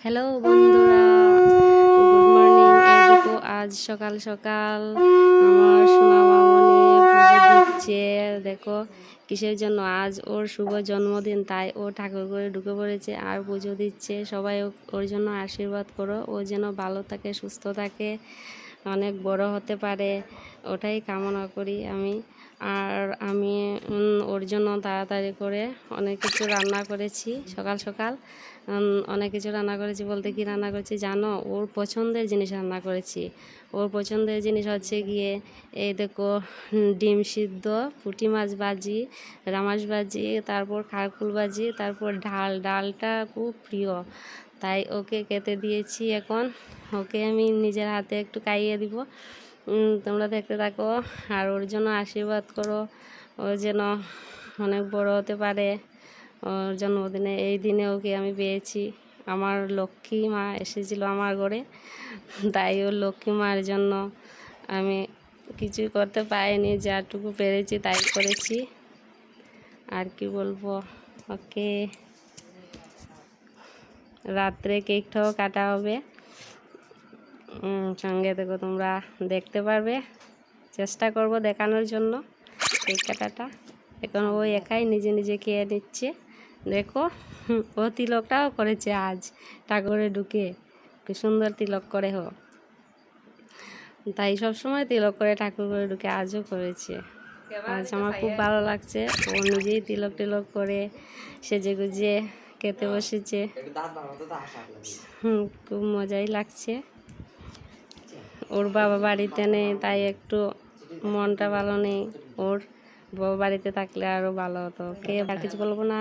Hello বন্ধুরা, good morning. এই দেখো আজ সকাল সকাল আমার সোনা মামনি পুজো দিচ্ছে। দেখো কিসের জন্য, আজ ওর শুভ জন্মদিন, তাই ও ঠাকুর করে ঢুকে পড়েছে আর পুজো দিচ্ছে। সবাই ওর জন্য আশীর্বাদ করো, ও যেন ভালো থাকে, সুস্থ থাকে, অনেক বড় হতে পারে, ওটাই কামনা করি আমি। আর আমি ওর জন্য তাড়াতাড়ি করে অনেক কিছু রান্না করেছি। সকাল সকাল অনেক কিছু রান্না করেছি বলতে কি রান্না করেছি জানো? ওর পছন্দের জিনিস রান্না করেছি। ওর পছন্দের জিনিস হচ্ছে গিয়ে এই দেখো ডিম সিদ্ধ, পুঁটি মাছ ভাজি, রামাস ভাজি, তারপর খারকুল ভাজি, তারপর ডালটা খুব প্রিয়, তাই ওকে খেতে দিয়েছি। এখন ওকে আমি নিজের হাতে একটু খাইয়ে দিব। তোমরা দেখতে থাকো আর ওর জন্য আশীর্বাদ করো, ও যেন অনেক বড় হতে পারে। ওর জন্মদিনে এই দিনে ওকে আমি পেয়েছি। আমার লক্ষ্মী মা এসেছিল আমার ঘরে, তাই ওর লক্ষ্মী মার জন্য আমি কিছুই করতে পারিনি, যাটুকু পেরেছি তাই করেছি। আর কি বলবো। ওকে রাত্রে কেকটাও কাটা হবে, সঙ্গে দেখো তোমরা দেখতে পারবে। চেষ্টা করব দেখানোর জন্য কেক কাটাটা। এখন ও একাই নিজে নিজে খেয়ে নিচ্ছে। দেখো ও তিলকটাও করেছে আজ ঠাকুরে ঢুকে, কি সুন্দর তিলক করে হো, তাই সবসময় তিলক করে ঠাকুর করে ঢুকে আজও করেছে। আজ আমার খুব ভালো লাগছে, ও নিজেই তিলক টিলক করে সেজে গুজে খেতে বসেছে। খুব মজাই লাগছে। ওর বাবা বাড়িতে নেই, তাই একটু মনটা ভালো নেই। ওর বাবা বাড়িতে থাকলে আরও ভালো হতো। কে আর কিছু বলবো না।